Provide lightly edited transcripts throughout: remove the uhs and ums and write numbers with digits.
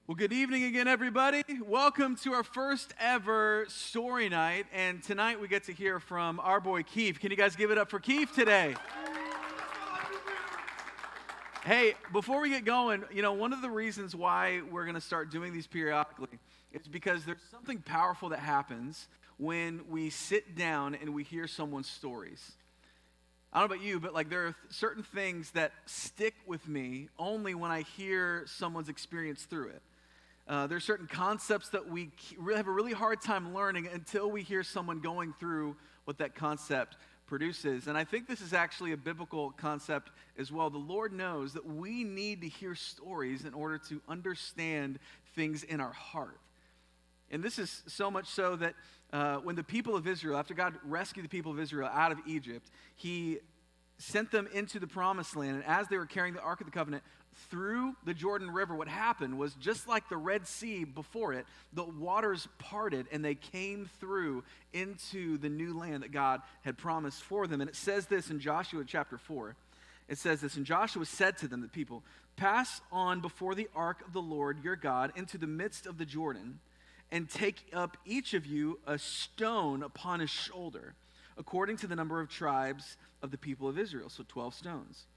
Well, good evening again, everybody. Welcome to our first ever story night. And tonight we get to hear from our boy Keefe. Can you guys give it up for Keefe today? Hey, before we get going, one of the reasons why we're going to start doing these periodically is because there's something powerful that happens when we sit down and we hear someone's stories. I don't know about you, but there are certain things that stick with me only when I hear someone's experience through it. There's certain concepts that we have a really hard time learning until we hear someone going through what that concept produces. And I think this is actually a biblical concept as well. The Lord knows that we need to hear stories in order to understand things in our heart. And this is so much so that when the people of Israel, after God rescued the people of Israel out of Egypt, He sent them into the promised land. And as they were carrying the Ark of the Covenant through the Jordan River, what happened was, just like the Red Sea before it, the waters parted and they came through into the new land that God had promised for them. And it says this in Joshua chapter 4. It says this, and Joshua said to them, the people, "Pass on before the ark of the Lord your God into the midst of the Jordan, and take up each of you a stone upon his shoulder, according to the number of tribes of the people of Israel," so 12 stones,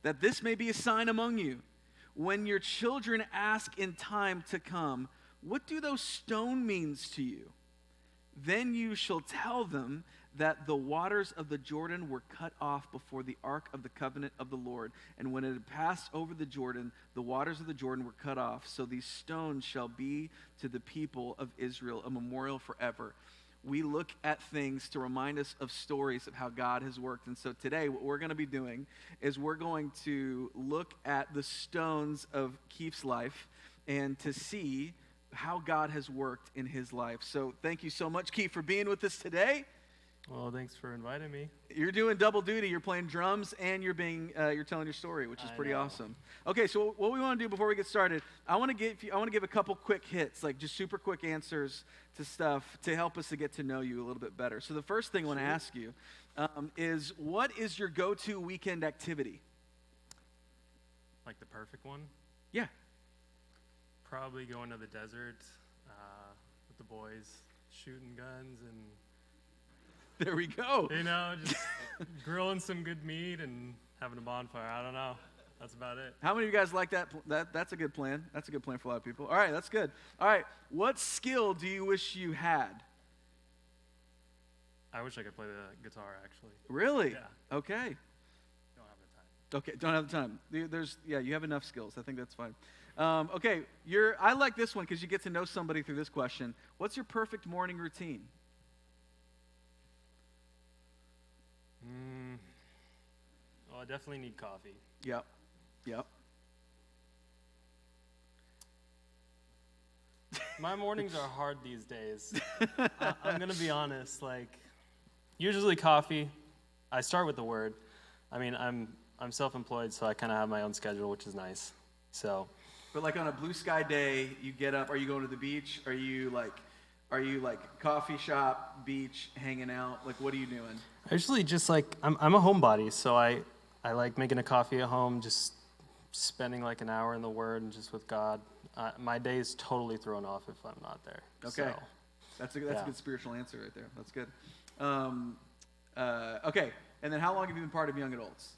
"that this may be a sign among you. When your children ask in time to come, 'What do those stones mean to you?' Then you shall tell them that the waters of the Jordan were cut off before the ark of the covenant of the Lord. And when it had passed over the Jordan, the waters of the Jordan were cut off. So these stones shall be to the people of Israel a memorial forever." We look at things to remind us of stories of how God has worked. And so today what we're going to be doing is we're going to look at the stones of Keefe's life and to see how God has worked in his life. So thank you so much, Keefe, for being with us today. Well, thanks for inviting me. You're doing double duty. You're playing drums and you're telling your story, which is pretty awesome. Okay, so what we want to do before we get started, I want to give a couple quick hits, just super quick answers to stuff to help us to get to know you a little bit better. So the first thing I want to ask you is, what is your go-to weekend activity? Like the perfect one? Yeah. Probably going to the desert with the boys, shooting guns and there we go. Just grilling some good meat and having a bonfire. I don't know. That's about it. How many of you guys like that? That's a good plan. That's a good plan for a lot of people. All right, that's good. All right, what skill do you wish you had? I wish I could play the guitar, actually. Really? Yeah. Okay. Don't have the time. Okay, don't have the time. You have enough skills. I think that's fine. Okay, I like this one because you get to know somebody through this question. What's your perfect morning routine? Well, I definitely need coffee. Yep. My mornings are hard these days. I'm going to be honest. Usually coffee. I start with the word. I'm self-employed, so I kind of have my own schedule, which is nice. So. But on a blue sky day, you get up. Are you going to the beach? Are you coffee shop, beach, hanging out? What are you doing? I usually just I'm a homebody, so I like making a coffee at home, just spending an hour in the Word and just with God. My day is totally thrown off if I'm not there. Okay, so, that's a good spiritual answer right there. That's good. Okay, and then how long have you been part of Young Adults?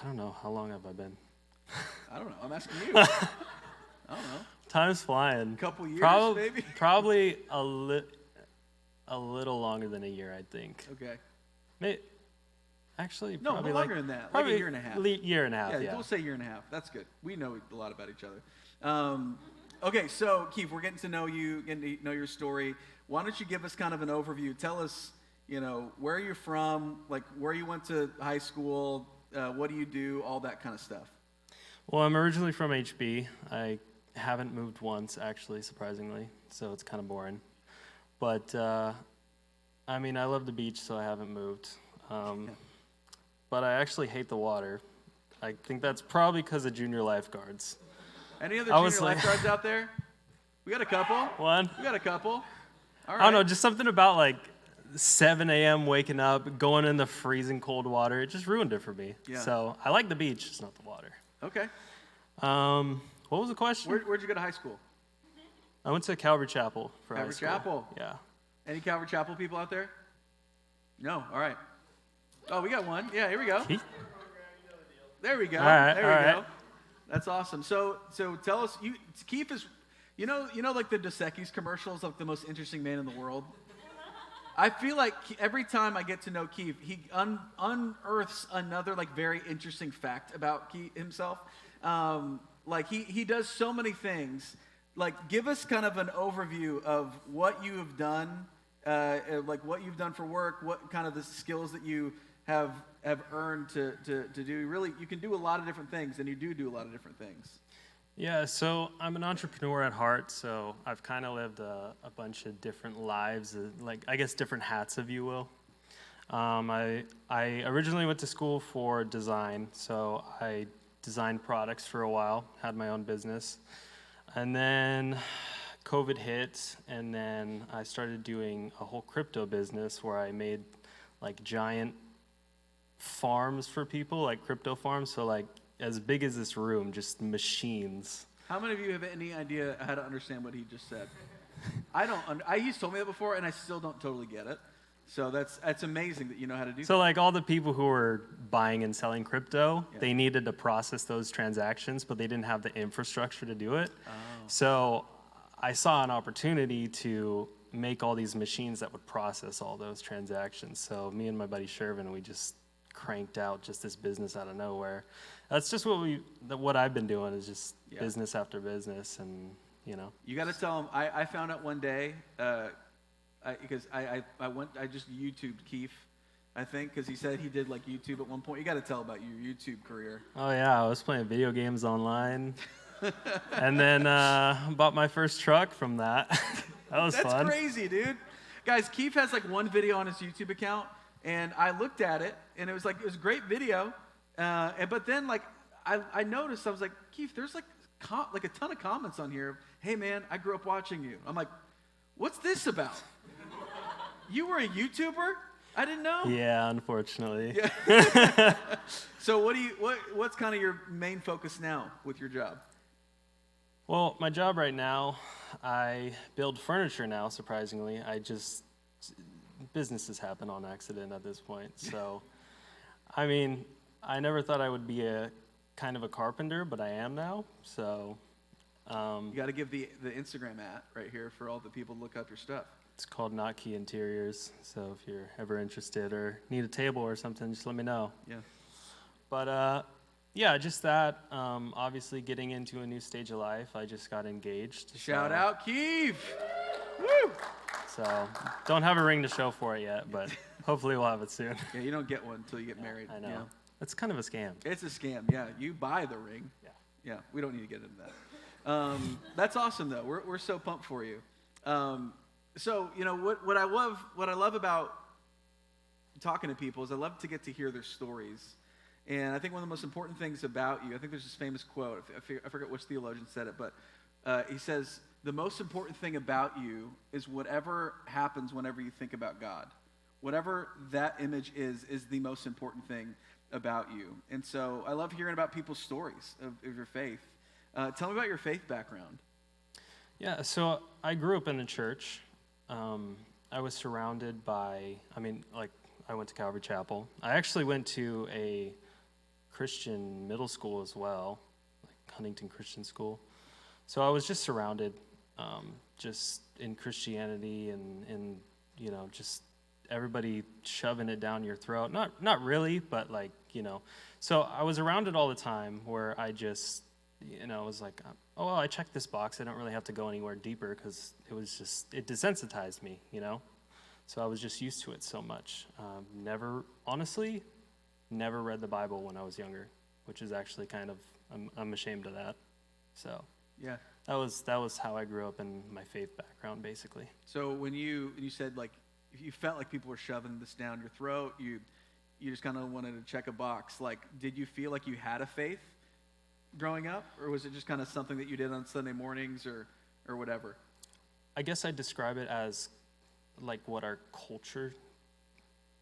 I don't know. How long have I been? I don't know. I'm asking you. I don't know. Time's flying. A couple years, maybe? Probably a little longer than a year, I think. Okay. Actually, no, probably longer than that. Probably a year and a half. Year and a half, yeah. We'll say year and a half. That's good. We know a lot about each other. Okay, so Keefe, we're getting to know you, getting to know your story. Why don't you give us kind of an overview? Tell us, where you're from, where you went to high school, what do you do, all that kind of stuff. Well, I'm originally from HB. I haven't moved once, actually, surprisingly, so it's kind of boring. But, I love the beach, so I haven't moved. But I actually hate the water. I think that's probably because of junior lifeguards. Any other junior lifeguards out there? We got a couple. One. We got a couple. All right. I don't know, just something about 7 a.m. waking up, going in the freezing cold water. It just ruined it for me. Yeah. So I like the beach, just not the water. Okay. What was the question? Where'd you go to high school? I went to Calvary Chapel for high Calvary school. Chapel. Yeah. Any Calvary Chapel people out there? No? All right. Oh, we got one. Yeah, here we go. There we go. All right, There we all go. right. That's awesome. So tell us, Keefe is, you know like the Dos Equis commercials, like the most interesting man in the world? I feel like every time I get to know Keefe, he unearths another like very interesting fact about himself. Like he does so many things. Like give us kind of an overview of what you have done, like what you've done for work, what kind of the skills that you have earned to do. Really, you can do a lot of different things, and you do a lot of different things. Yeah, so I'm an entrepreneur at heart, so I've kind of lived a bunch of different lives, like I guess different hats, if you will. I originally went to school for design, so I designed products for a while, had my own business. And then COVID hit, and then I started doing a whole crypto business where I made like giant farms for people, like crypto farms, so like as big as this room, just machines. How many of you have any idea how to understand what he just said? I don't. He's told me that before, and I still don't totally get it. So that's amazing that you know how to do that. So like all the people who were buying and selling crypto, Yeah. they needed to process those transactions, but they didn't have the infrastructure to do it. Oh. So I saw an opportunity to make all these machines that would process all those transactions. So me and my buddy Shervin, we just cranked out just this business out of nowhere. That's just what I've been doing is just business after business, and you know. You got to tell him. I found out one day because I just YouTubed Keefe, I think, because he said he did like YouTube at one point. You got to tell about your YouTube career. Oh yeah, I was playing video games online, and then bought my first truck from that. That was fun. That's crazy, dude. Guys, Keefe has like one video on his YouTube account, and I looked at it, and it was a great video. But then like I noticed, I was like, Keefe, there's like a ton of comments on here. Hey man, I grew up watching you. I'm like, what's this about? You were a YouTuber? I didn't know. Yeah, unfortunately. Yeah. So what's kind of your main focus now with your job? Well, my job right now, I build furniture now, surprisingly. Businesses happen on accident at this point. So, I mean, I never thought I would be a kind of a carpenter, but I am now. So, you got to give the Instagram right here for all the people to look up your stuff. It's called Nottke Interiors. So if you're ever interested or need a table or something, just let me know. Yeah. But yeah, just that. Obviously, getting into a new stage of life. I just got engaged. Shout out, Keefe! Woo! So don't have a ring to show for it yet, but hopefully we'll have it soon. Yeah, you don't get one until you get married. I know. Yeah. It's kind of a scam. It's a scam. Yeah, you buy the ring. Yeah. Yeah, we don't need to get into that. That's awesome though. We're so pumped for you. So you know what I love about talking to people is I love to get to hear their stories. And I think one of the most important things about you, I think there's this famous quote, I forget which theologian said it, but he says, the most important thing about you is whatever happens whenever you think about God. Whatever that image is the most important thing about you. And so I love hearing about people's stories of your faith. Tell me about your faith background. Yeah, so I grew up in the church. I was surrounded by, I went to Calvary Chapel. I actually went to a Christian middle school as well, like Huntington Christian School. So I was just surrounded, just in Christianity and you know, just everybody shoving it down your throat. Not really, but like, you know. So I was around it all the time where I just, you know, was like, oh, well, I checked this box. I don't really have to go anywhere deeper because it desensitized me, you know. So I was just used to it so much. Honestly, never read the Bible when I was younger, which is actually kind of, I'm ashamed of that. So Yeah. that was how I grew up in my faith background, basically. So when you said like, if you felt like people were shoving this down your throat, you just kind of wanted to check a box. Like, did you feel like you had a faith growing up, or was it just kind of something that you did on Sunday mornings or whatever? I guess I'd describe it as like what our culture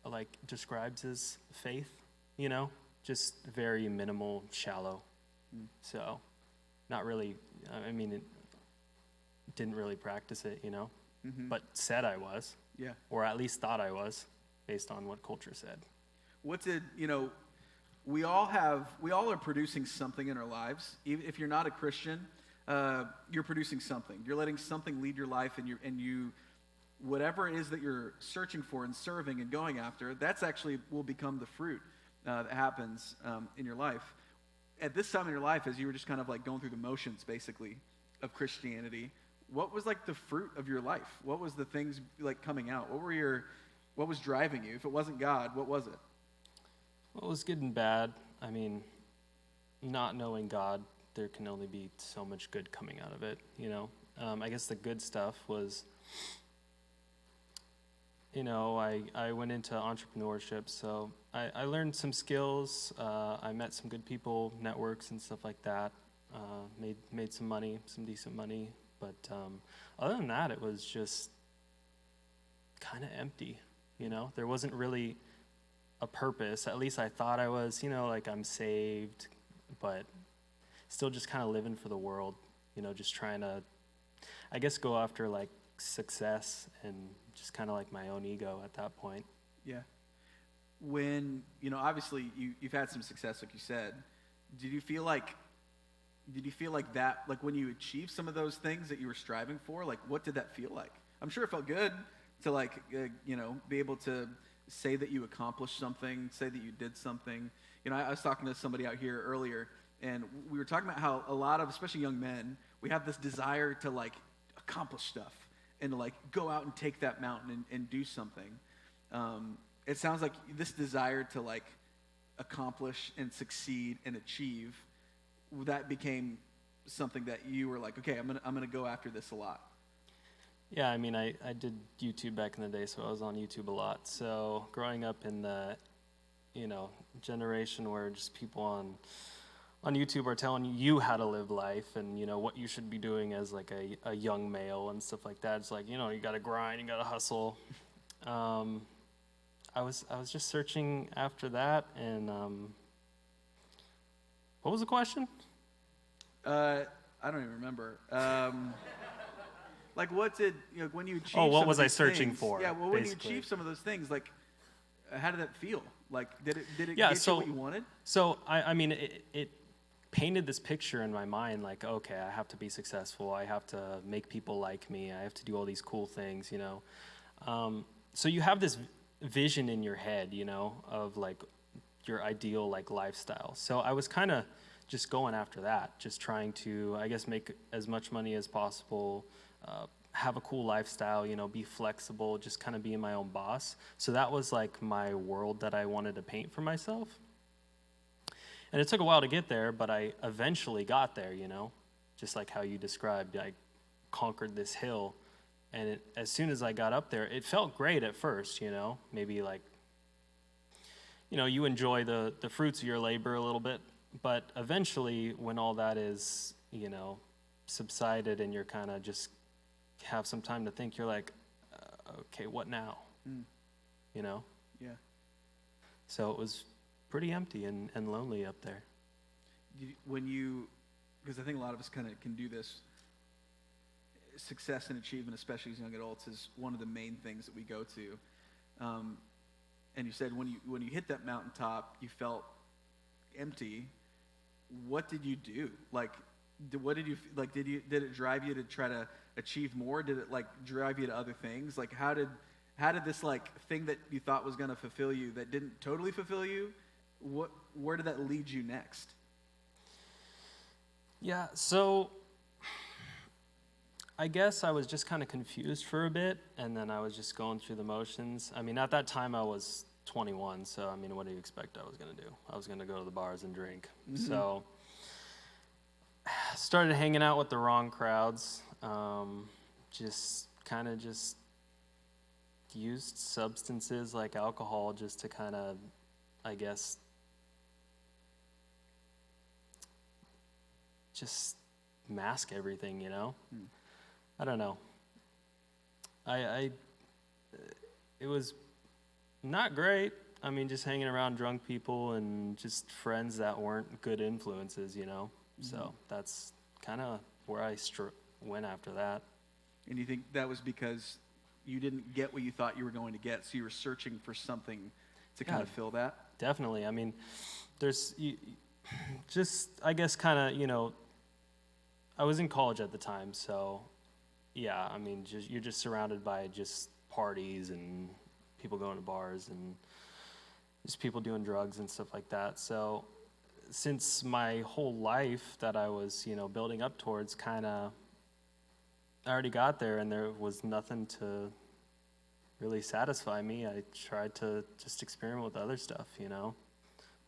like describes as faith, you know, just very minimal, shallow. So not really, I mean, it didn't really practice it, Mm-hmm. but said I was, Yeah. or at least thought I was, based on what culture said. What did, we all are producing something in our lives. Even if you're not a Christian, you're producing something. You're letting something lead your life, and you, whatever it is that you're searching for and serving and going after, that's actually will become the fruit that happens in your life. At this time in your life, as you were just kind of like going through the motions, basically, of Christianity, what was like the fruit of your life? What was the things like coming out? What was driving you? If it wasn't God, what was it? Well, it was good and bad. I mean, not knowing God, there can only be so much good coming out of it, I guess the good stuff was, I went into entrepreneurship, so I learned some skills. I met some good people, networks and stuff like that. Made some money, some decent money. But other than that, it was just kind of empty, There wasn't really a purpose. At least I thought I was, like I'm saved, but still just kind of living for the world, just trying to, I guess, go after like success and just kind of like my own ego at that point. Yeah. When, obviously you've had some success, like you said. Did you feel like that, like when you achieved some of those things that you were striving for, like what did that feel like? I'm sure it felt good to like, be able to say that you accomplished something, say that you did something. I was talking to somebody out here earlier, and we were talking about how a lot of, especially young men, we have this desire to like accomplish stuff and to like go out and take that mountain and do something. It sounds like this desire to like accomplish and succeed and achieve, that became something that you were like, okay, I'm gonna go after this a lot. Yeah, I mean, I did YouTube back in the day, so I was on YouTube a lot. So growing up in the, generation where just people on YouTube are telling you how to live life and, what you should be doing as like a young male and stuff like that. It's like, you gotta grind, you gotta hustle. I was just searching after that, and what was the question? I don't even remember. Like, what did when you achieved? Oh, what some was of I these searching things, for? Yeah, well, when you basically. achieved some of those things, like, how did that feel? Like, did it Yeah, get so- you what you wanted? So I mean, it painted this picture in my mind, like, okay, I have to be successful. I have to make people like me. I have to do all these cool things, So you have this vision in your head, of like your ideal like lifestyle. So I was kind of just going after that, just trying to, I guess, make as much money as possible, have a cool lifestyle, be flexible, just kind of being my own boss. So that was like my world that I wanted to paint for myself. And it took a while to get there, but I eventually got there, just like how you described. I conquered this hill, and as soon as I got up there, it felt great at first, maybe like, you enjoy the fruits of your labor a little bit, but eventually when all that is, subsided and you're kind of just have some time to think, you're like, okay, what now? Yeah. So it was pretty empty and lonely up there. Because I think a lot of us kind of can do this. Success and achievement, especially as young adults, is one of the main things that we go to. And you said when you hit that mountaintop, you felt empty. What did you do? Like, what did you like? Did it drive you to try to achieve more? Did it like drive you to other things? Like, how did this like thing that you thought was going to fulfill you that didn't totally fulfill you? Where did that lead you next? Yeah, so I guess I was just kind of confused for a bit, and then I was just going through the motions. I mean, at that time I was 21, so I mean, what do you expect I was going to do? I was going to go to the bars and drink. Mm-hmm. So started hanging out with the wrong crowds, just used substances like alcohol just to kind of, I guess, just mask everything, I don't know. It was not great. I mean, just hanging around drunk people and just friends that weren't good influences, So that's kind of where I went after that. And you think that was because you didn't get what you thought you were going to get, so you were searching for something to kind of fill that? Definitely. I mean, there's just, I guess, kind of, I was in college at the time, so yeah, I mean, you're just surrounded by just parties and people going to bars and just people doing drugs and stuff like that. So since my whole life that I was, building up towards, kind of, I already got there and there was nothing to really satisfy me. I tried to just experiment with other stuff,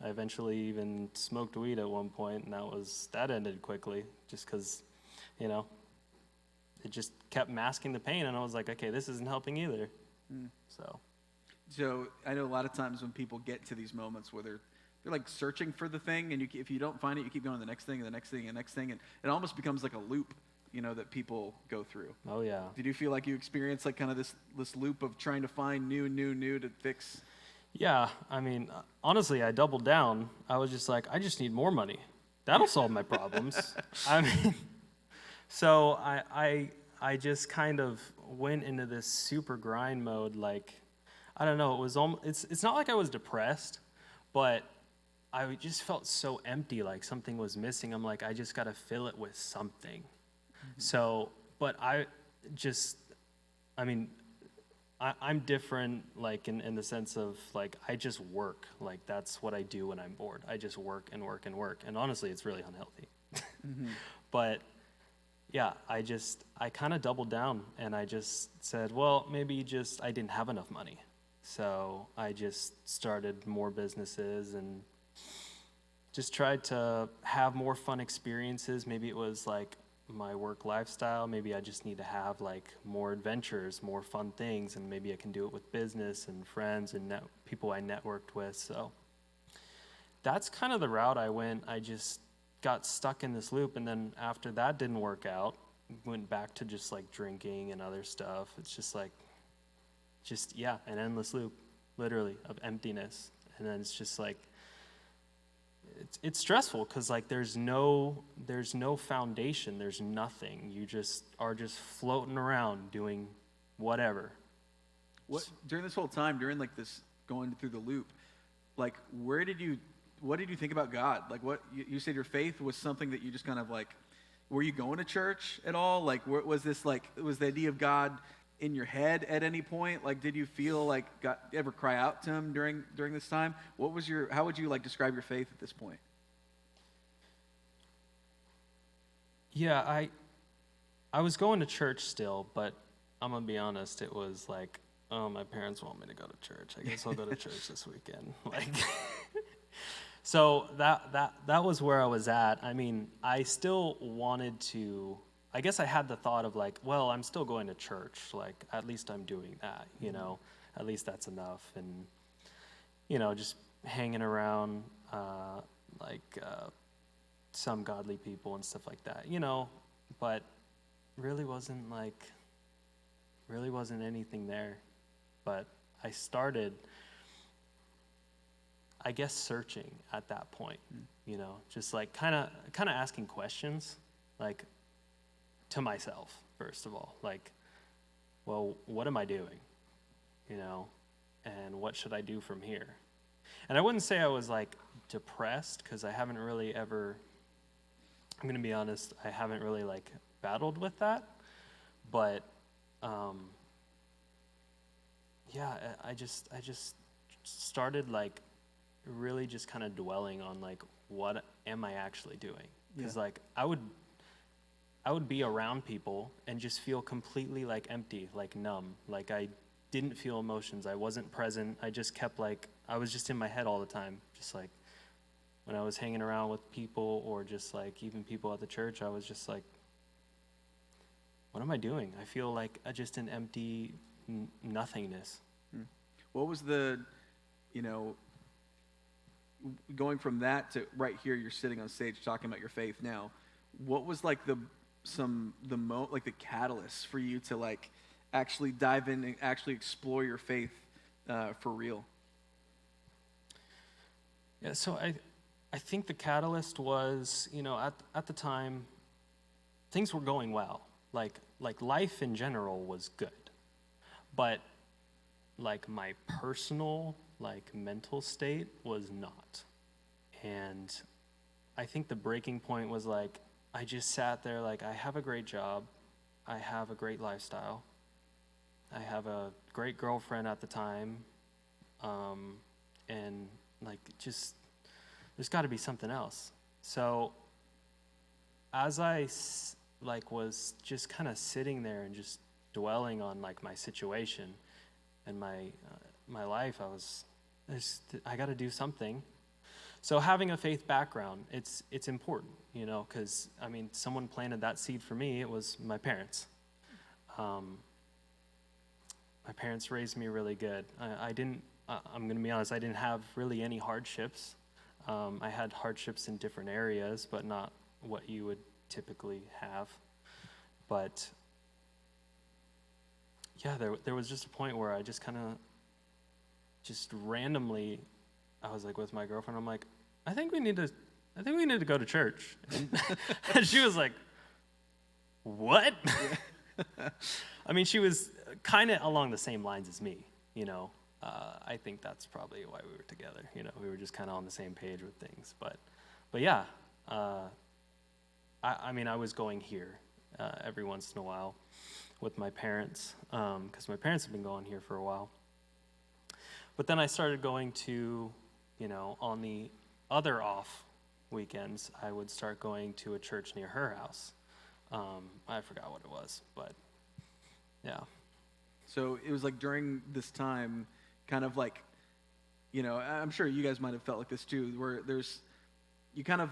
I eventually even smoked weed at one point, and that ended quickly, just because, it just kept masking the pain, and I was like, okay, this isn't helping either. So I know a lot of times when people get to these moments where they're like searching for the thing, and if you don't find it, you keep going to the next thing, and the next thing, and the next thing, and it almost becomes like a loop, that people go through. Oh yeah. Did you feel like you experienced like kind of this loop of trying to find new to fix? Yeah, I mean, honestly, I doubled down. I was just like, I just need more money. That'll solve my problems. I mean, so I just kind of went into this super grind mode. Like, I don't know. It was it's not like I was depressed, but I just felt so empty. Like something was missing. I'm like, I just got to fill it with something. Mm-hmm. So, but I'm different, like, in the sense of, like, I just work. Like, that's what I do when I'm bored. I just work and work and work. And honestly, it's really unhealthy. Mm-hmm. But, yeah, I kind of doubled down, and I just said, well, maybe I didn't have enough money. So I just started more businesses and just tried to have more fun experiences. Maybe it was, like, my work lifestyle. Maybe I just need to have like more adventures, more fun things, and maybe I can do it with business and friends and people I networked with. So that's kind of the route I went. I just got stuck in this loop, and then after that didn't work out, went back to just like drinking and other stuff. It's just like an endless loop, literally, of emptiness. And then it's just like it's stressful because like there's no foundation, there's nothing. You just are just floating around doing whatever. What during this whole time, during like this going through the loop, like what did you think about God? Like what you said your faith was something that you just kind of like, were you going to church at all? Like was the idea of God in your head at any point? Like, did you feel like God ever cry out to him during this time? How would you like describe your faith at this point? Yeah, I was going to church still, but I'm gonna be honest, it was like, oh, my parents want me to go to church. I guess I'll go to church this weekend. Like, so that was where I was at. I mean, I still wanted to. I guess I had the thought of like, well, I'm still going to church. Like, at least I'm doing that, At least that's enough. And, just hanging around, some godly people and stuff like that, But really wasn't anything there. But I started, I guess, searching at that point, Just like kind of asking questions, like, to myself, first of all, like, well, what am I doing, and what should I do from here? And I wouldn't say I was like depressed, because I haven't really ever, I'm gonna be honest, I haven't really like battled with that, but I just started like really just kind of dwelling on like, what am I actually doing? Because like I would be around people and just feel completely like empty, like numb. Like I didn't feel emotions. I wasn't present. I just kept like, I was just in my head all the time. Just like when I was hanging around with people or just like even people at the church, I was just like, what am I doing? I feel like just an empty nothingness. What was the, going from that to right here, you're sitting on stage talking about your faith now. What was like the catalyst for you to like actually dive in and actually explore your faith for real? Yeah, so I think the catalyst was, at the time, things were going well. Like life in general was good. But like my personal, like mental state was not. And I think the breaking point was like, I just sat there like, I have a great job. I have a great lifestyle. I have a great girlfriend at the time. And like, just, there's got to be something else. So as I like was just kind of sitting there and just dwelling on like my situation and my life, I got to do something. So having a faith background, it's important, you know, because I mean, someone planted that seed for me. It was my parents. My parents raised me really good. I'm going to be honest, I didn't have really any hardships. I had hardships in different areas, but not what you would typically have. But yeah, there was just a point where I just kind of, just randomly, I was like with my girlfriend, I'm like, I think we need to go to church. And she was like, what? I mean, she was kind of along the same lines as me, you know. I think that's probably why we were together. You know, we were just kind of on the same page with things. But yeah, I mean, I was going here every once in a while with my parents, because my parents have been going here for a while. But then I started going to, you know, on the other off weekends, I would start going to a church near her house. I forgot what it was, but yeah. So it was like during this time, kind of like, you know, I'm sure you guys might have felt like this too, where you kind of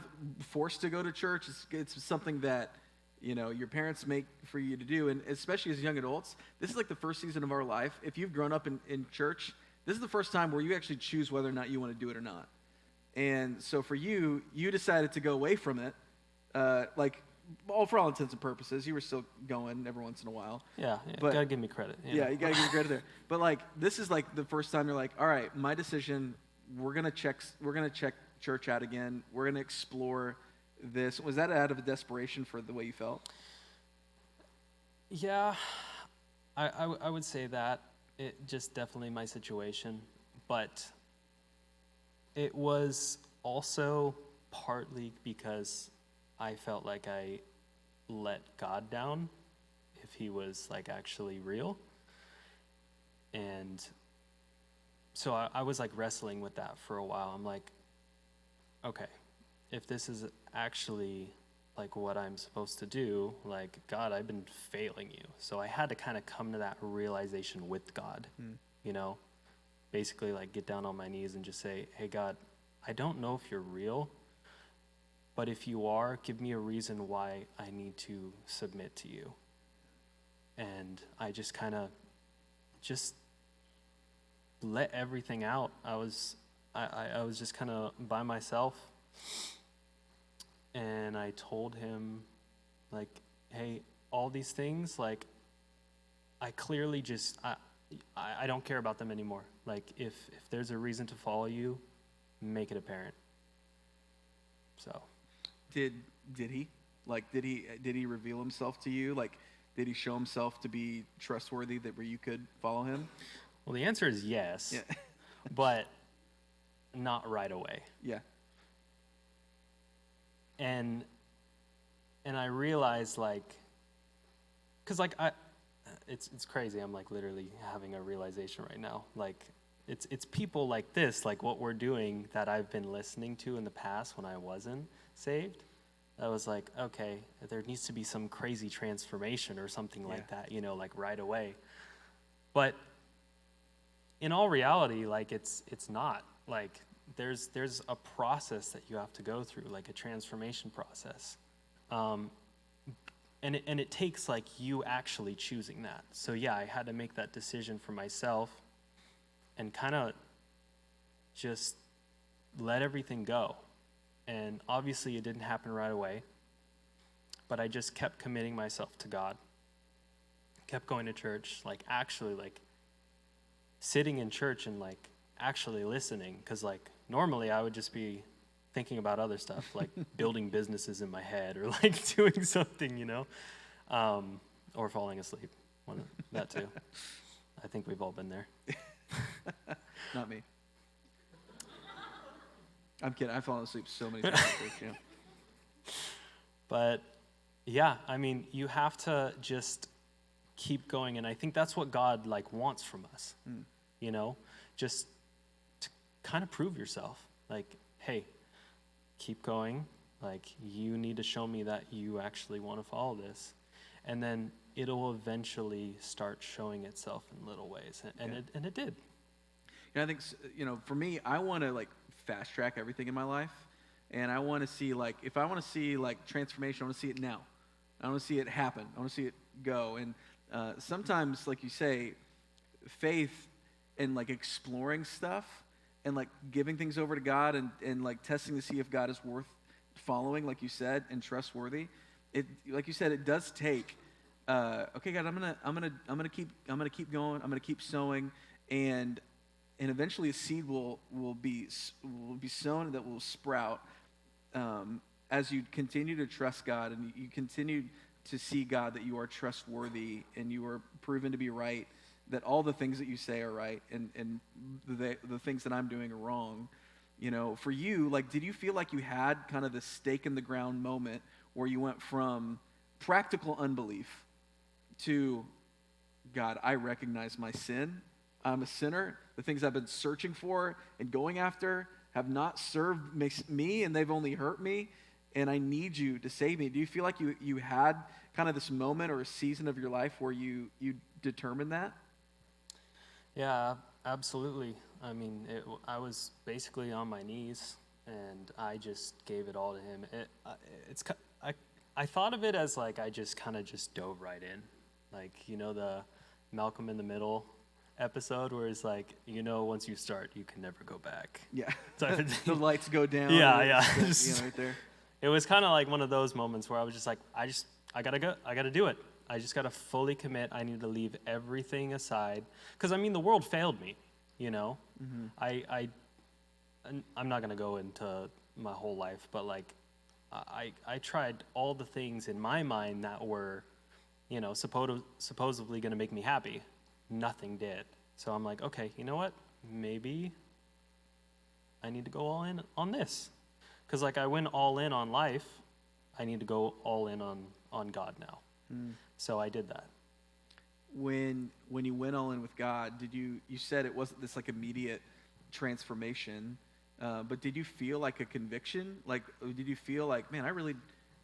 forced to go to church. It's something that, you know, your parents make for you to do. And especially as young adults, this is like the first season of our life. If you've grown up in church, this is the first time where you actually choose whether or not you want to do it or not. And so for you decided to go away from it, for all intents and purposes. You were still going every once in a while. Yeah, but, gotta give me credit. Yeah, you gotta give me credit there. But like, this is like the first time you're like, all right, my decision. We're gonna check church out again. We're gonna explore this. Was that out of a desperation for the way you felt? Yeah, I would say that. It just definitely my situation, but it was also partly because I felt like I let God down if he was like actually real. And so I was like wrestling with that for a while. I'm like, okay, if this is actually like what I'm supposed to do, like, God, I've been failing you. So I had to kind of come to that realization with God, you know, basically like get down on my knees and just say, hey, God, I don't know if you're real, but if you are, give me a reason why I need to submit to you. And I just kind of just let everything out. I was just kind of by myself. And I told him, like, hey, all these things, like, I clearly just, I don't care about them anymore. Like, if there's a reason to follow you, make it apparent. So. Did he? Like, did he reveal himself to you? Like, did he show himself to be trustworthy that where you could follow him? Well, the answer is yes, yeah. But not right away. Yeah. And I realized, like, because like it's crazy. I'm like literally having a realization right now. Like, it's people like this, like what we're doing, that I've been listening to in the past when I wasn't saved. I was like, okay, there needs to be some crazy transformation or something like that, you know, like right away. But in all reality, like it's not. Like there's a process that you have to go through, like a transformation process. And it takes like you actually choosing that. So yeah, I had to make that decision for myself and kind of just let everything go. And obviously it didn't happen right away, but I just kept committing myself to God, kept going to church, like actually like sitting in church and like actually listening. Cause like normally I would just be thinking about other stuff, like building businesses in my head or like doing something, or falling asleep. That too. I think we've all been there. Not me. I'm kidding. I've fallen asleep so many times. Yeah. But yeah, I mean, you have to just keep going, and I think that's what God like wants from us. Just to kind of prove yourself. Like, hey, keep going. Like, you need to show me that you actually want to follow this. And then it'll eventually start showing itself in little ways. And it did. I think, for me, I want to, like, fast track everything in my life. And I want to see, like, if I want to see, like, transformation, I want to see it now. I want to see it happen. I want to see it go. And sometimes, like you say, faith and, like, exploring stuff and, like, giving things over to God and like, testing to see if God is worth following, like you said, and trustworthy. It, like you said, it does take, okay, God, I'm gonna keep going. I'm gonna keep sowing, and eventually a seed will be sown that will sprout as you continue to trust God and you continue to see, God, that you are trustworthy and you are proven to be right, that all the things that you say are right and the things that I'm doing are wrong. For you, like, did you feel like you had kind of the stake in the ground moment where you went from practical unbelief to, God, I recognize my sin. I'm a sinner. The things I've been searching for and going after have not served me, and they've only hurt me, and I need you to save me. Do you feel like you had kind of this moment or a season of your life where you determined that? Yeah, absolutely. I mean, I was basically on my knees, and I just gave it all to him. I thought of it as like I just kind of just dove right in. Like, the Malcolm in the Middle episode where it's like, once you start, you can never go back. Yeah. Type of thing. The lights go down. Yeah. Right there. It was kind of like one of those moments where I was just like, I gotta go. I gotta do it. I just gotta fully commit. I need to leave everything aside. Because, I mean, the world failed me, Mm-hmm. I'm not gonna go into my whole life, but like, I tried all the things in my mind that were, supposedly gonna make me happy. Nothing did. So I'm like, okay, you know what? Maybe I need to go all in on this. Because, like, I went all in on life. I need to go all in on God now. So I did that. When you went all in with God, you said it wasn't this, like, immediate transformation, but did you feel like a conviction? Like, did you feel like, man,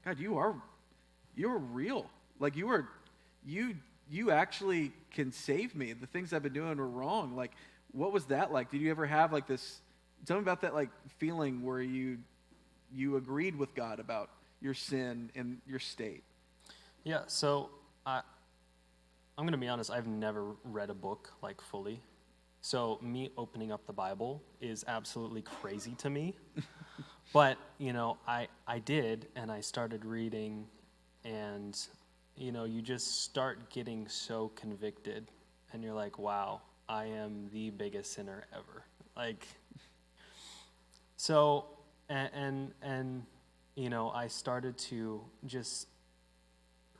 God, you're real. Like, you actually can save me. The things I've been doing were wrong. Like, what was that like? Did you ever have like this, tell me about that, like, feeling where you agreed with God about your sin and your state? Yeah, so I'm going to be honest, I've never read a book, like, fully. So me opening up the Bible is absolutely crazy to me. But, I did, and I started reading, and, you just start getting so convicted, and you're like, wow, I am the biggest sinner ever. Like, so, and I started to just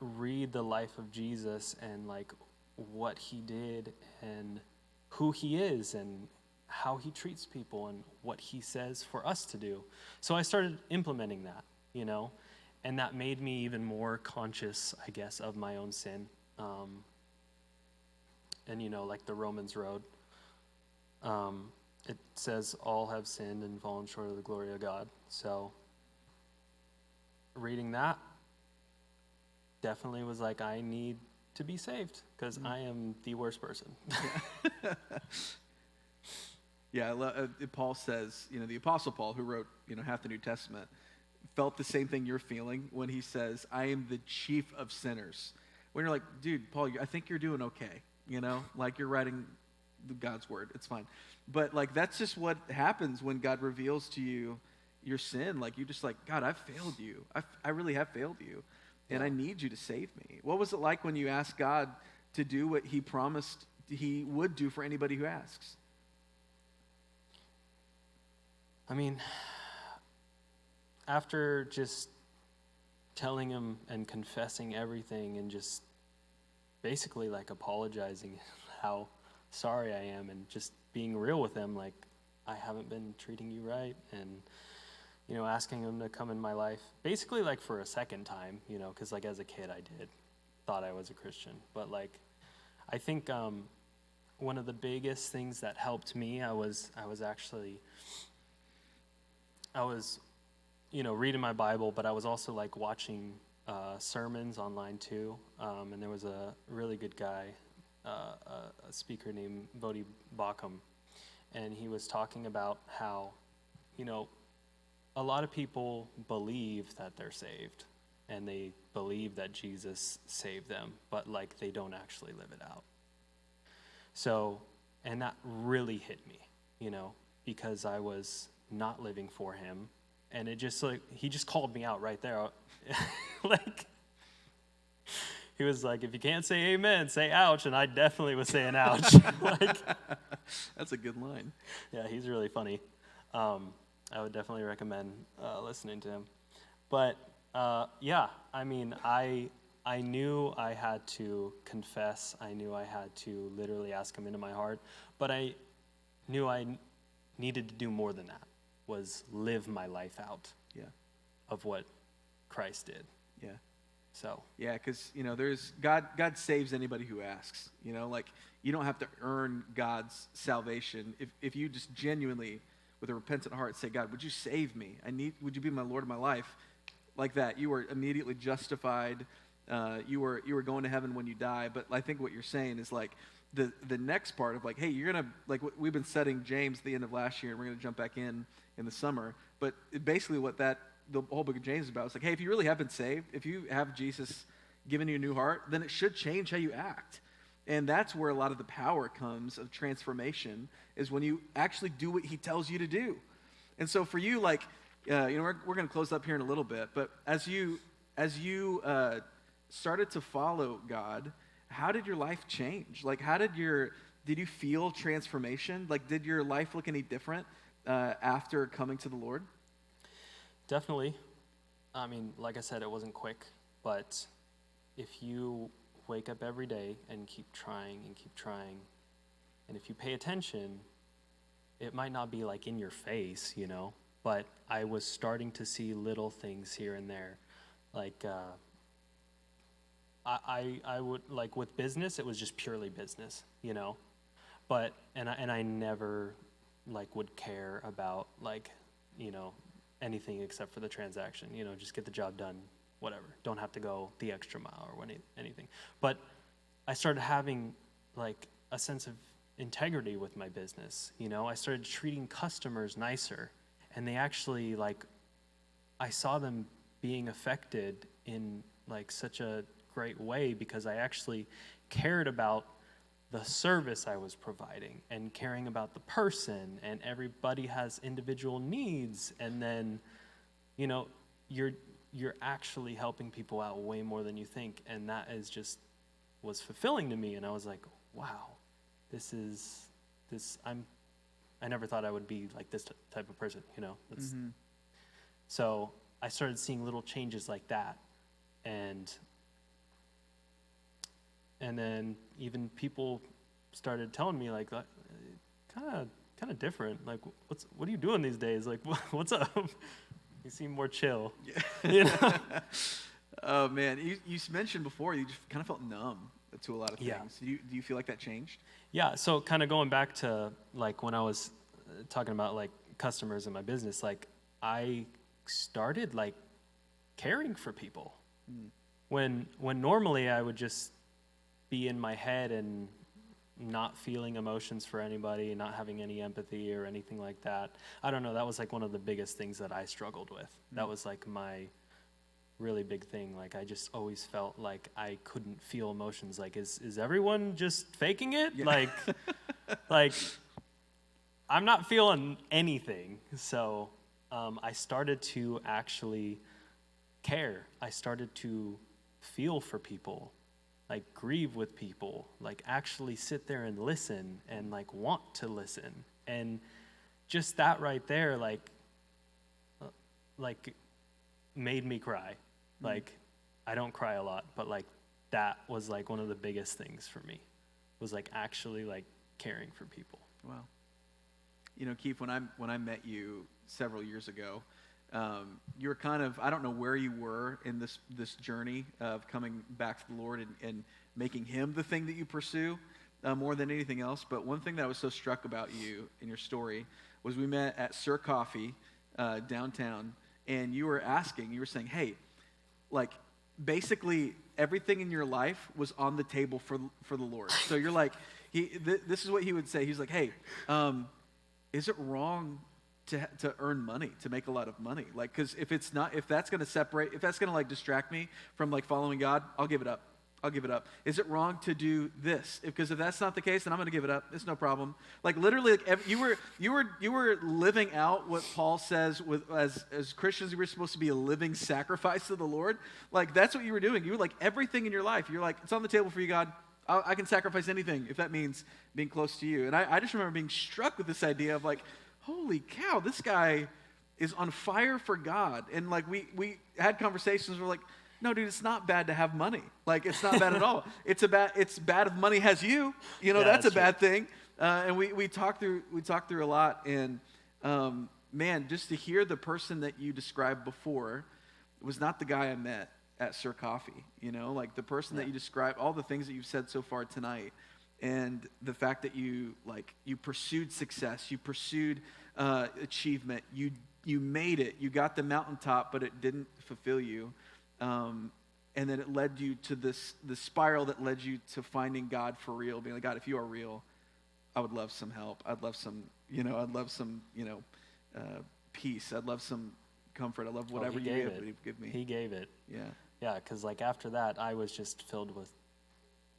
read the life of Jesus and, like, what he did and who he is and how he treats people and what he says for us to do. So I started implementing that, and that made me even more conscious, I guess, of my own sin. And, like the Romans road, it says all have sinned and fallen short of the glory of God. So reading that definitely was like, I need to be saved because I am the worst person. Yeah, Paul says, the Apostle Paul, who wrote, half the New Testament, felt the same thing you're feeling when he says, I am the chief of sinners. When you're like, dude, Paul, I think you're doing okay, like, you're writing God's word, it's fine. But, like, that's just what happens when God reveals to you your sin. Like, you just like, God, I've failed you. I really have failed you, and I need you to save me. What was it like when you asked God to do what he promised he would do for anybody who asks? I mean, after just telling him and confessing everything and just basically like apologizing how sorry I am and just being real with him, like, I haven't been treating you right, and, you know, asking him to come in my life, basically like for a second time, you know, because like as a kid I thought I was a Christian, but like, I think one of the biggest things that helped me, I was, you know, reading my Bible, but I was also like watching sermons online too, and there was a really good guy, a speaker named Bodhi Bakum, and he was talking about how, you know, a lot of people believe that they're saved, and they believe that Jesus saved them, but like they don't actually live it out. So, and that really hit me, you know, because I was not living for him. And it just like, he just called me out right there. Like, he was like, if you can't say amen, say ouch. And I definitely was saying ouch. Like, That's a good line. yeah, he's really funny. I would definitely recommend listening to him. But yeah, I mean, I knew I had to confess. I knew I had to literally ask him into my heart. But I knew I needed to do more than that, was live my life out of what Christ did. Yeah. So. Yeah, because, you know, there's God saves anybody who asks. You know, like, you don't have to earn God's salvation. If you just genuinely, with a repentant heart, say, God, would you save me? Would you be my Lord of my life? Like that, you were immediately justified. You were going to heaven when you die. But I think what you're saying is like the next part of like, hey, you're gonna, like, we've been studying James at the end of last year, and we're gonna jump back in the summer. But basically, what the whole book of James is about is like, hey, if you really have been saved, if you have Jesus given you a new heart, then it should change how you act. And that's where a lot of the power comes of transformation, is when you actually do what he tells you to do. And so for you, like, you know, we're going to close up here in a little bit, but as you started to follow God, how did your life change? Like, did you feel transformation? Like, did your life look any different after coming to the Lord? Definitely. I mean, like I said, it wasn't quick, but if you wake up every day and keep trying, and if you pay attention, it might not be like in your face, you know, but I was starting to see little things here and there. Like, I would, like, with business, it was just purely business, you know, but, and I never, like, would care about, like, you know, anything except for the transaction, you know, just get the job done, whatever. Don't have to go the extra mile or anything. But I started having, like, a sense of integrity with my business, you know. I started treating customers nicer, and they actually, like, I saw them being affected in, like, such a great way because I actually cared about the service I was providing and caring about the person, and everybody has individual needs, and then, you know, you're actually helping people out way more than you think, and that is just was fulfilling to me. And I was like, wow, I never thought I would be like this type of person, you know. So I started seeing little changes like that, and then even people started telling me, like, kind of different. Like, what are you doing these days? Like, what's up? You seem more chill. Yeah. You know? Oh man, you mentioned before you just kind of felt numb to a lot of things. Yeah. Do you feel like that changed? Yeah. So kind of going back to like when I was talking about like customers in my business, like I started like caring for people. When normally I would just be in my head and not feeling emotions for anybody, not having any empathy or anything like that. I don't know, that was like one of the biggest things that I struggled with. That was like my really big thing. Like I just always felt like I couldn't feel emotions. Like is everyone just faking it? Yeah. Like I'm not feeling anything. So I started to actually care. I started to feel for people, like grieve with people, like actually sit there and listen and like want to listen. And just that right there, like made me cry. Like, I don't cry a lot, but like that was like one of the biggest things for me, was like actually like caring for people. Wow. You know, Keefe, when I met you several years ago, you were kind of, I don't know where you were in this journey of coming back to the Lord and making Him the thing that you pursue more than anything else. But one thing that I was so struck about you in your story was we met at Sir Coffee downtown, and you were saying, hey, like, basically everything in your life was on the table for the Lord. So you're like, this is what he would say. He's like, hey, is it wrong to earn money, to make a lot of money? Like, because if that's going to like distract me from like following God, I'll give it up. Is it wrong to do this? Because if that's not the case, then I'm going to give it up. It's no problem. Like literally, like you were living out what Paul says as Christians, we were supposed to be a living sacrifice to the Lord. Like that's what you were doing. You were like everything in your life. You're like, it's on the table for you, God. I can sacrifice anything if that means being close to you. And I just remember being struck with this idea of like, holy cow, this guy is on fire for God. And like we had conversations where like, no, dude, it's not bad to have money. Like, it's not bad at all. It's bad if money has you. You know, that's a bad thing. And we talked through a lot. And man, just to hear the person that you described before was not the guy I met at Sir Coffee. You know, like the person that you described, all the things that you've said so far tonight, and the fact that you pursued success, you pursued achievement, you made it, you got the mountaintop, but it didn't fulfill you. And then it led you to the spiral that led you to finding God for real, being like, God, if you are real, I would love some help. I'd love some peace. I'd love some comfort. I love whatever you give me. He gave it. Yeah. Yeah, because like after that, I was just filled with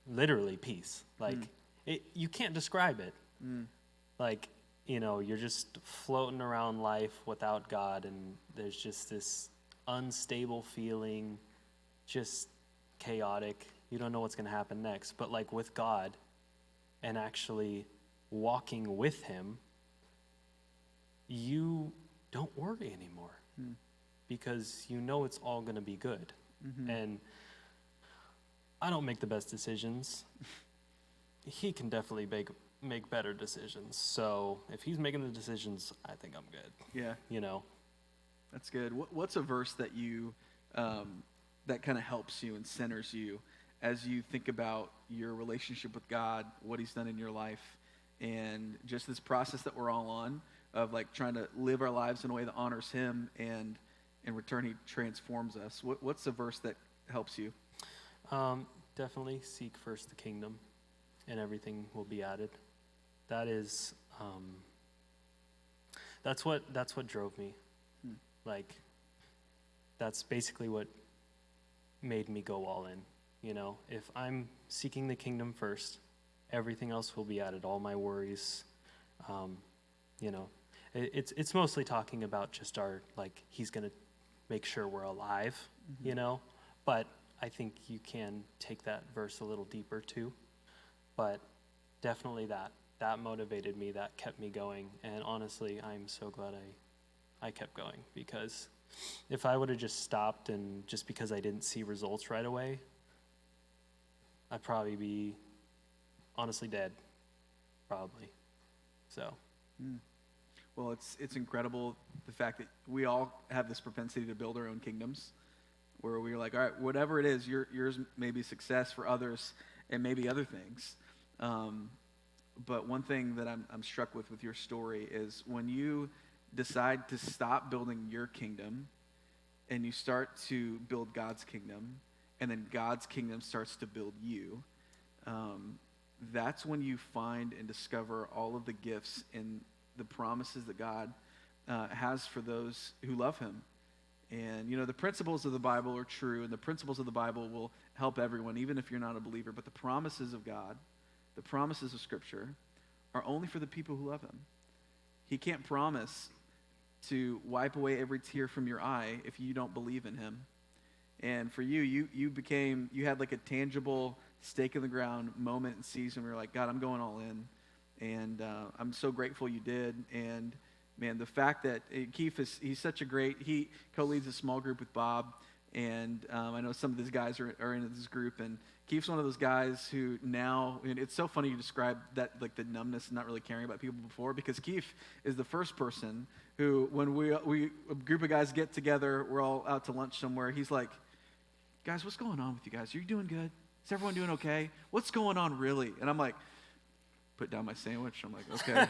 literally peace. Like you can't describe it. Like, you know, you're just floating around life without God, and there's just this unstable feeling, just chaotic. You don't know what's going to happen next. But like with God and actually walking with Him, you don't worry anymore because you know it's all going to be good. And I don't make the best decisions. He can definitely make better decisions. So if He's making the decisions, I think I'm good. Yeah. You know? That's good. What's a verse that you that kind of helps you and centers you as you think about your relationship with God, what He's done in your life, and just this process that we're all on of like trying to live our lives in a way that honors Him, and in return He transforms us. What's the verse that helps you? Definitely seek first the kingdom, and everything will be added. That is, that's what drove me. Like, that's basically what made me go all in. You know, if I'm seeking the kingdom first, everything else will be added, all my worries. You know, it's mostly talking about just our, like, He's going to make sure we're alive, you know? But I think you can take that verse a little deeper too. But definitely that motivated me, that kept me going. And honestly, I'm so glad I kept going, because if I would have just stopped and just because I didn't see results right away, I'd probably be honestly dead, probably. So. Well, it's incredible the fact that we all have this propensity to build our own kingdoms, where we're like, all right, whatever it is, yours may be success, for others and maybe other things. But one thing that I'm struck with your story is when you decide to stop building your kingdom and you start to build God's kingdom, and then God's kingdom starts to build you, that's when you find and discover all of the gifts and the promises that God has for those who love Him. And, you know, the principles of the Bible are true, and the principles of the Bible will help everyone, even if you're not a believer. But the promises of God, the promises of Scripture, are only for the people who love Him. He can't promise to wipe away every tear from your eye if you don't believe in Him. And for you had like a tangible stake in the ground moment and season where you're like, God, I'm going all in. And I'm so grateful you did. And man, the fact that Keefe he's such a great, he co-leads a small group with Bob, and I know some of these guys are in this group, and Keefe's one of those guys who now, and it's so funny you describe that, like the numbness and not really caring about people before, because Keefe is the first person who, when we a group of guys get together, we're all out to lunch somewhere, he's like, guys, what's going on with you guys? Are you doing good? Is everyone doing okay? What's going on really? And I'm like, put down my sandwich. I'm like, okay.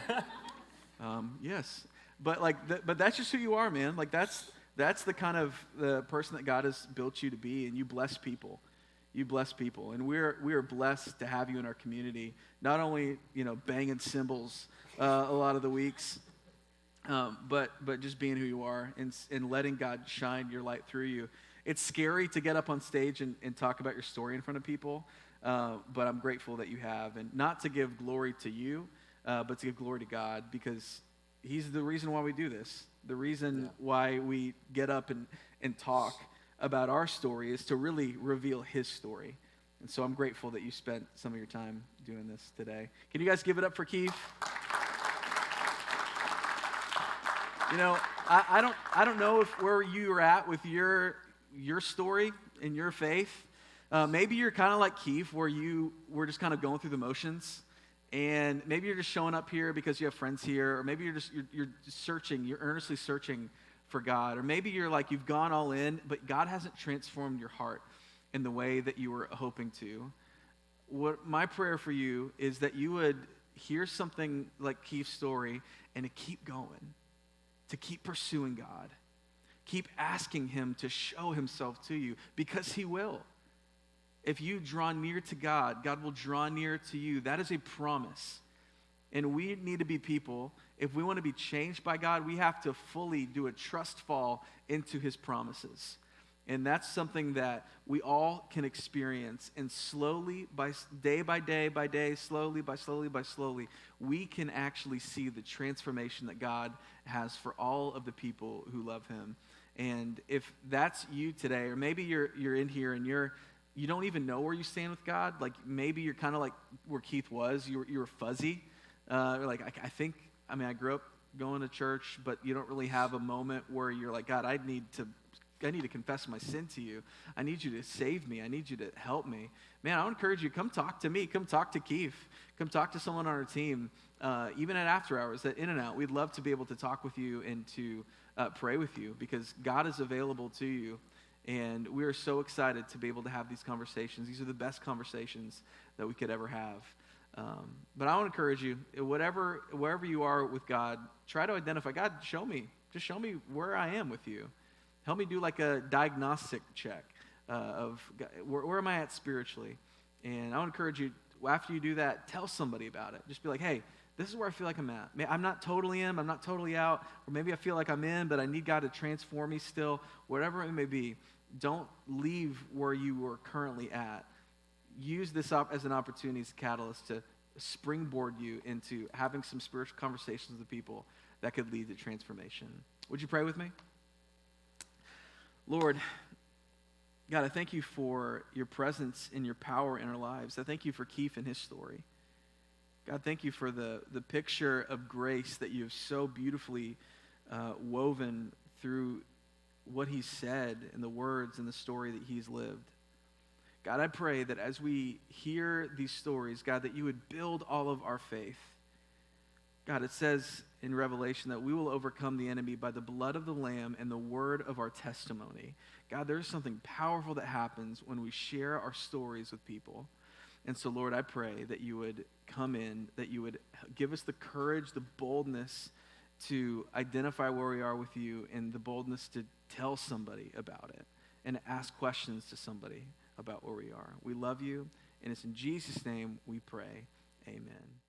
Yes. But but that's just who you are, man. Like that's the kind of the person that God has built you to be, and you bless people. You bless people, and we are blessed to have you in our community. Not only banging cymbals a lot of the weeks, but just being who you are and letting God shine your light through you. It's scary to get up on stage and talk about your story in front of people, but I'm grateful that you have, and not to give glory to you, but to give glory to God, because He's the reason why we do this. The reason why we get up and talk about our story is to really reveal His story. And so I'm grateful that you spent some of your time doing this today. Can you guys give it up for Keefe? I don't know where you're at with your story and your faith. Maybe you're kind of like Keefe, where we're just kind of going through the motions. And maybe you're just showing up here because you have friends here, or maybe you're searching, you're earnestly searching for God, or maybe you're like you've gone all in, but God hasn't transformed your heart in the way that you were hoping to. What my prayer for you is that you would hear something like Keefe's story and to keep going, to keep pursuing God, keep asking Him to show Himself to you, because He will. If you draw near to God, God will draw near to you. That is a promise. And we need to be people, if we want to be changed by God, we have to fully do a trust fall into His promises. And that's something that we all can experience. And slowly, day by day, slowly, we can actually see the transformation that God has for all of the people who love Him. And if that's you today, or maybe you're in here and you don't even know where you stand with God. Like maybe you're kind of like where Keith was. You were fuzzy. I grew up going to church, but you don't really have a moment where you're like, God, I need to confess my sin to you. I need you to save me. I need you to help me. Man, I would encourage you, come talk to me. Come talk to Keefe. Come talk to someone on our team. Even at after hours, at In-N-Out, we'd love to be able to talk with you and to pray with you, because God is available to you. And we are so excited to be able to have these conversations. These are the best conversations that we could ever have. But I want to encourage you, wherever you are with God, try to identify, God, show me. Just show me where I am with you. Help me do like a diagnostic check of where am I at spiritually. And I want to encourage you, after you do that, tell somebody about it. Just be like, hey, this is where I feel like I'm at. I'm not totally in, I'm not totally out, or maybe I feel like I'm in, but I need God to transform me still. Whatever it may be, don't leave where you are currently at. Use this as an opportunity, as a catalyst to springboard you into having some spiritual conversations with people that could lead to transformation. Would you pray with me? Lord, God, I thank you for your presence and your power in our lives. I thank you for Keefe and his story. God, thank you for the picture of grace that you have so beautifully woven through what he said and the words and the story that he's lived. God, I pray that as we hear these stories, God, that you would build all of our faith. God, it says in Revelation that we will overcome the enemy by the blood of the Lamb and the word of our testimony. God, there's something powerful that happens when we share our stories with people. And so, Lord, I pray that you would come in, that you would give us the courage, the boldness to identify where we are with you, and the boldness to tell somebody about it and ask questions to somebody about where we are. We love you, and it's in Jesus' name we pray. Amen.